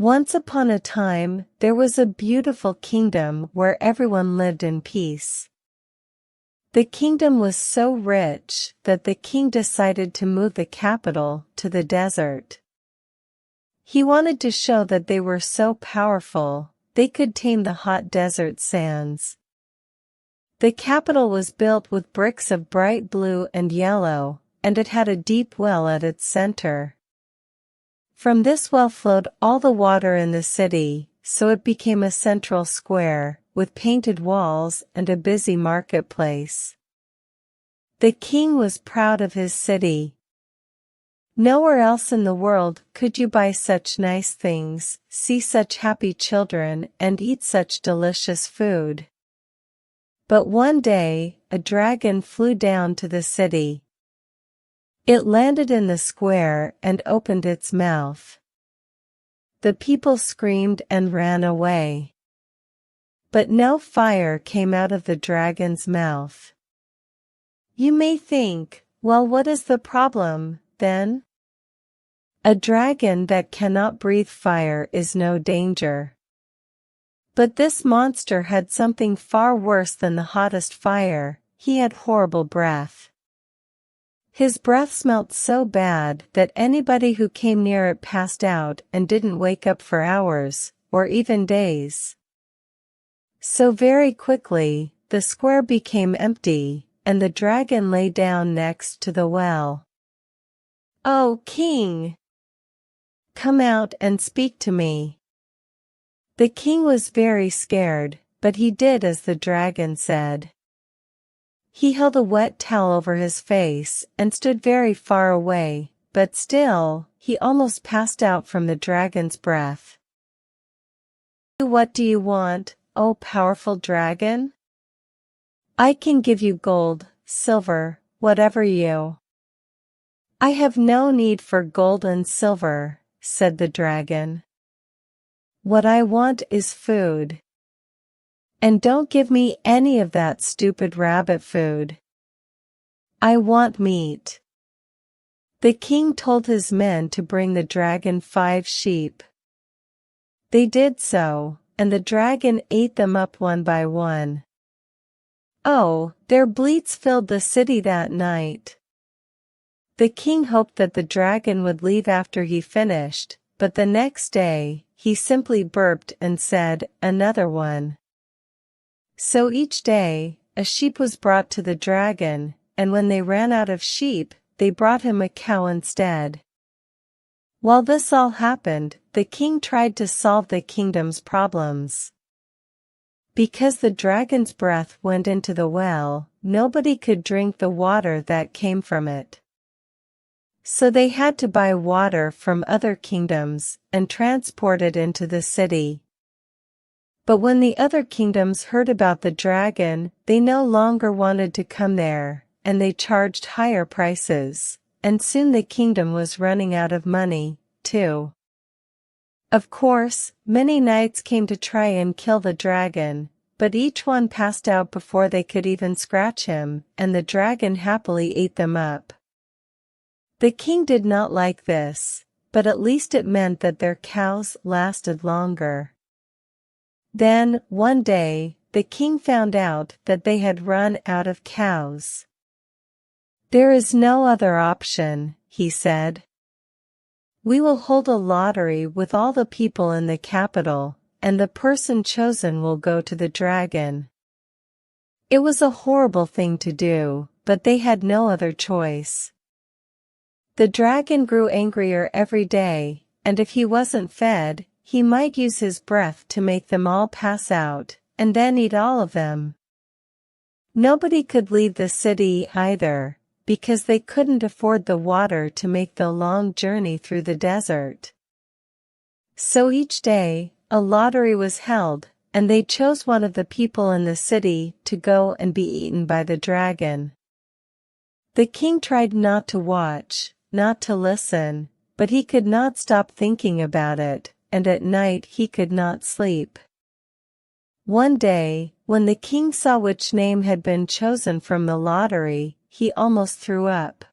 Once upon a time, there was a beautiful kingdom where everyone lived in peace. The kingdom was so rich that the king decided to move the capital to the desert. He wanted to show that they were so powerful, they could tame the hot desert sands. The capital was built with bricks of bright blue and yellow, and it had a deep well at its center. From this well flowed all the water in the city, so it became a central square, with painted walls and a busy marketplace. The king was proud of his city. Nowhere else in the world could you buy such nice things, see such happy children, and eat such delicious food. But one day, a dragon flew down to the city. It landed in the square and opened its mouth. The people screamed and ran away. But no fire came out of the dragon's mouth. You may think, well, what is the problem, then? A dragon that cannot breathe fire is no danger. But this monster had something far worse than the hottest fire. He had horrible breath. His breath smelt so bad that anybody who came near it passed out and didn't wake up for hours, or even days. So very quickly, the square became empty, and the dragon lay down next to the well. "Oh, king! Come out and speak to me." The king was very scared, but he did as the dragon said. He held a wet towel over his face and stood very far away, but still, he almost passed out from the dragon's breath. "What do you want, O powerful dragon?" "I can give you gold, silver, whatever you." "I have no need for gold and silver," said the dragon. "What I want is food. And don't give me any of that stupid rabbit food. I want meat." The king told his men to bring the dragon 5 sheep. They did so, and the dragon ate them up one by one. Oh, their bleats filled the city that night. The king hoped that the dragon would leave after he finished, but the next day, he simply burped and said, "Another one." So each day, a sheep was brought to the dragon, and when they ran out of sheep, they brought him a cow instead. While this all happened, the king tried to solve the kingdom's problems. Because the dragon's breath went into the well, nobody could drink the water that came from it. So they had to buy water from other kingdoms, and transport it into the city. But when the other kingdoms heard about the dragon, they no longer wanted to come there, and they charged higher prices, and soon the kingdom was running out of money, too. Of course, many knights came to try and kill the dragon, but each one passed out before they could even scratch him, and the dragon happily ate them up. The king did not like this, but at least it meant that their cows lasted longer. Then, one day, the king found out that they had run out of cows. "There is no other option," he said. "We will hold a lottery with all the people in the capital, and the person chosen will go to the dragon." It was a horrible thing to do, but they had no other choice. The dragon grew angrier every day, and if he wasn't fed, he might use his breath to make them all pass out, and then eat all of them. Nobody could leave the city either, because they couldn't afford the water to make the long journey through the desert. So each day, a lottery was held, and they chose one of the people in the city to go and be eaten by the dragon. The king tried not to watch, not to listen, but he could not stop thinking about it, and at night he could not sleep. One day, when the king saw which name had been chosen from the lottery, he almost threw up.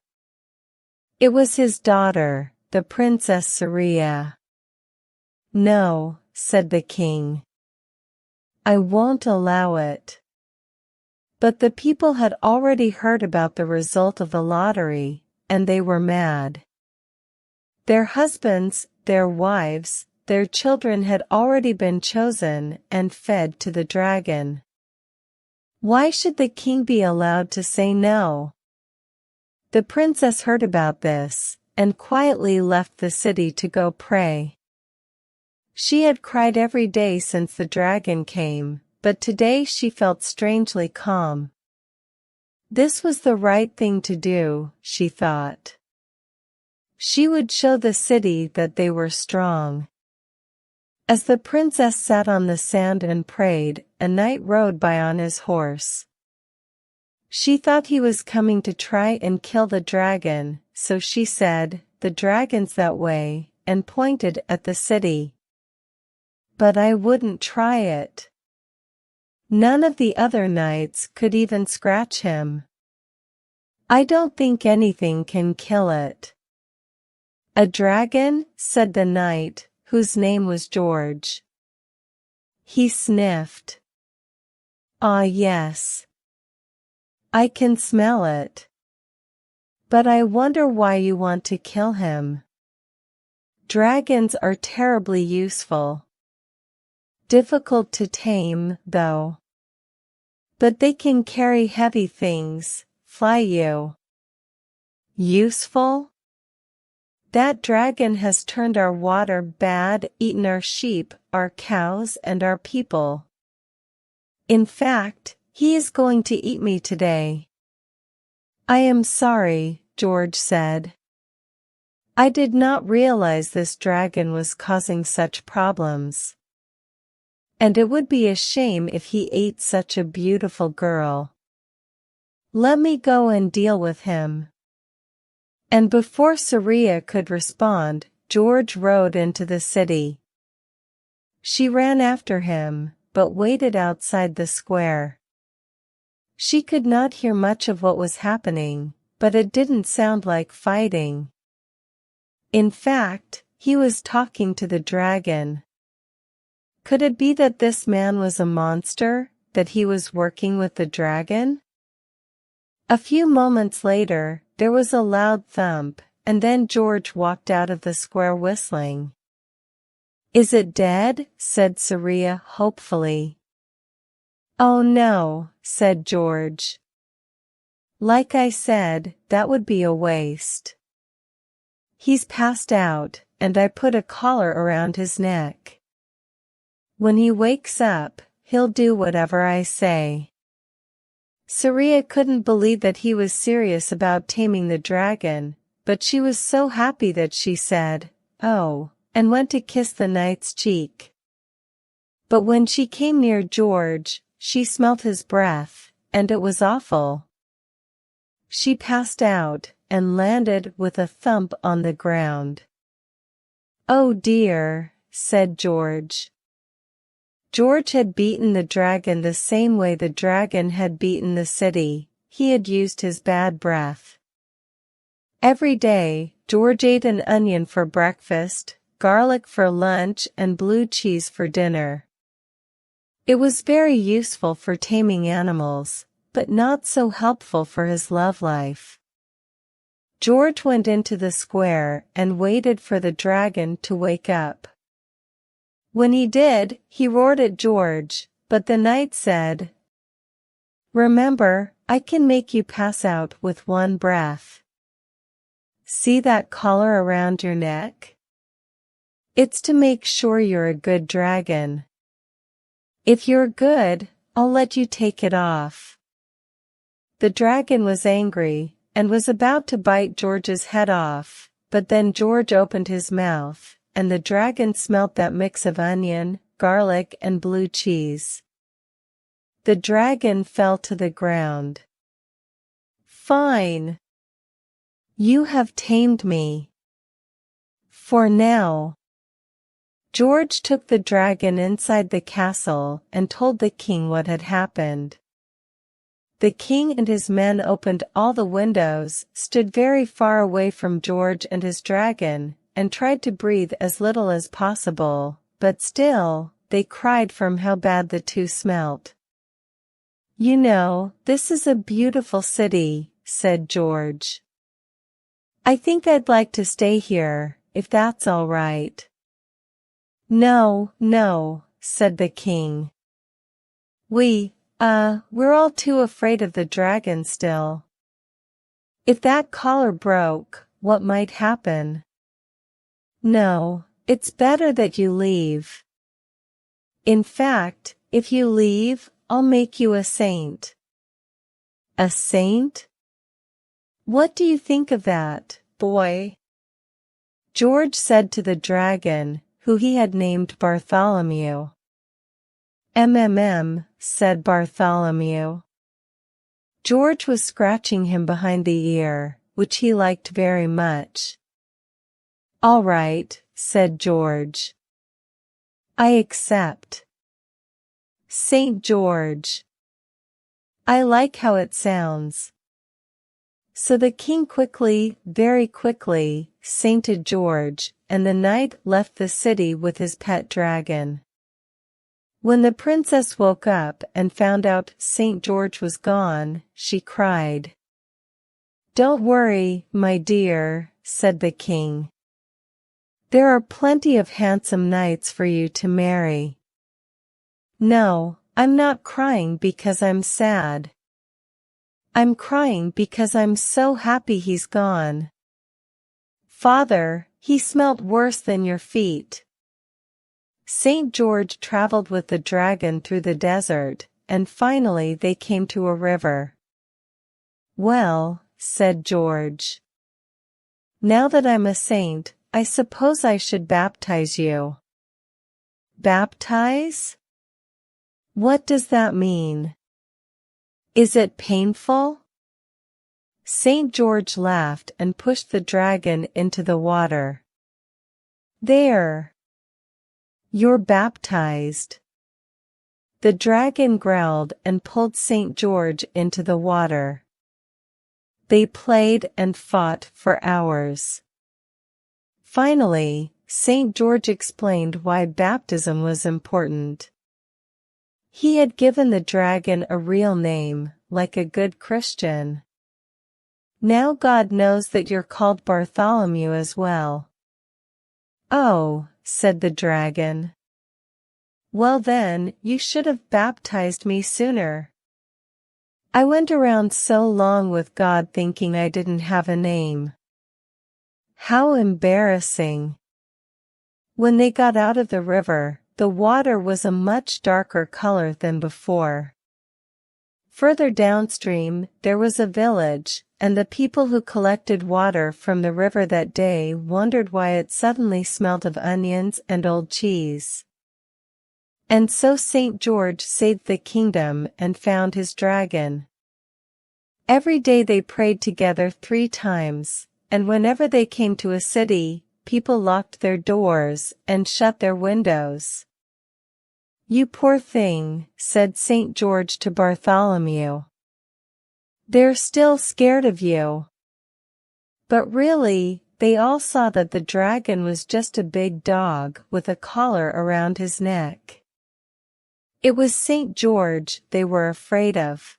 It was his daughter, the Princess Saria. "No," said the king. "I won't allow it." But the people had already heard about the result of the lottery, and they were mad. Their husbands, their wives, their children had already been chosen and fed to the dragon. Why should the king be allowed to say no? The princess heard about this, and quietly left the city to go pray. She had cried every day since the dragon came, but today she felt strangely calm. This was the right thing to do, she thought. She would show the city that they were strong. As the princess sat on the sand and prayed, a knight rode by on his horse. She thought he was coming to try and kill the dragon, so she said, "The dragon's that way," and pointed at the city. "But I wouldn't try it." None of the other knights could even scratch him. "I don't think anything can kill it." "A dragon?" said the knight, whose name was George. He sniffed. "Ah, yes. I can smell it. But I wonder why you want to kill him." "Dragons are terribly useful. Difficult to tame, though. But they can carry heavy things, fly you." "Useful? That dragon has turned our water bad, eaten our sheep, our cows, and our people. In fact, he is going to eat me today." "I am sorry," George said. "I did not realize this dragon was causing such problems. And it would be a shame if he ate such a beautiful girl. Let me go and deal with him." And before Saria could respond, George rode into the city. She ran after him, but waited outside the square. She could not hear much of what was happening, but it didn't sound like fighting. In fact, he was talking to the dragon. Could it be that this man was a monster, that he was working with the dragon? A few moments later, there was a loud thump, and then George walked out of the square whistling. "Is it dead?" said Saria hopefully. "Oh no," said George. "Like I said, that would be a waste. He's passed out, and I put a collar around his neck. When he wakes up, he'll do whatever I say." Saria couldn't believe that he was serious about taming the dragon, but she was so happy that she said, "Oh," and went to kiss the knight's cheek. But when she came near George, she smelt his breath, and it was awful. She passed out, and landed with a thump on the ground. "Oh dear," said George. George had beaten the dragon the same way the dragon had beaten the city. He had used his bad breath. Every day, George ate an onion for breakfast, garlic for lunch, and blue cheese for dinner. It was very useful for taming animals, but not so helpful for his love life. George went into the square and waited for the dragon to wake up. When he did, he roared at George, but the knight said, "Remember, I can make you pass out with one breath. See that collar around your neck? It's to make sure you're a good dragon. If you're good, I'll let you take it off." The dragon was angry, and was about to bite George's head off, but then George opened his mouth, and the dragon smelt that mix of onion, garlic, and blue cheese. The dragon fell to the ground. "Fine. You have tamed me. For now." George took the dragon inside the castle and told the king what had happened. The king and his men opened all the windows, stood very far away from George and his dragon, and tried to breathe as little as possible, but still, they cried from how bad the two smelt. "You know, this is a beautiful city," said George. "I think I'd like to stay here, if that's all right." "No, no," said the king. We're all too afraid of the dragon still. If that collar broke, what might happen? No, it's better that you leave. In fact, if you leave, I'll make you a saint." "A saint? What do you think of that, boy?" George said to the dragon, who he had named Bartholomew. Said Bartholomew. George was scratching him behind the ear, which he liked very much. "All right," said George. "I accept. Saint George. I like how it sounds." So the king quickly, very quickly, sainted George, and the knight left the city with his pet dragon. When the princess woke up and found out Saint George was gone, she cried. "Don't worry, my dear," said the king. "There are plenty of handsome knights for you to marry." "No, I'm not crying because I'm sad. I'm crying because I'm so happy he's gone. Father, he smelt worse than your feet." Saint George traveled with the dragon through the desert, and finally they came to a river. "Well," said George, "now that I'm a saint, I suppose I should baptize you." "Baptize? What does that mean? Is it painful?" Saint George laughed and pushed the dragon into the water. "There! You're baptized." The dragon growled and pulled Saint George into the water. They played and fought for hours. Finally, Saint George explained why baptism was important. He had given the dragon a real name, like a good Christian. "Now God knows that you're called Bartholomew as well." "Oh," said the dragon. "Well then, you should have baptized me sooner. I went around so long with God thinking I didn't have a name." How embarrassing. When they got out of the river, the water was a much darker color than before. Further downstream, there was a village, and the people who collected water from the river that day wondered why it suddenly smelled of onions and old cheese. And so Saint George saved the kingdom and found his dragon. Every day they prayed together 3 times, and whenever they came to a city, people locked their doors and shut their windows. "You poor thing," said Saint George to Bartholomew. "They're still scared of you." But really, they all saw that the dragon was just a big dog with a collar around his neck. It was Saint George they were afraid of.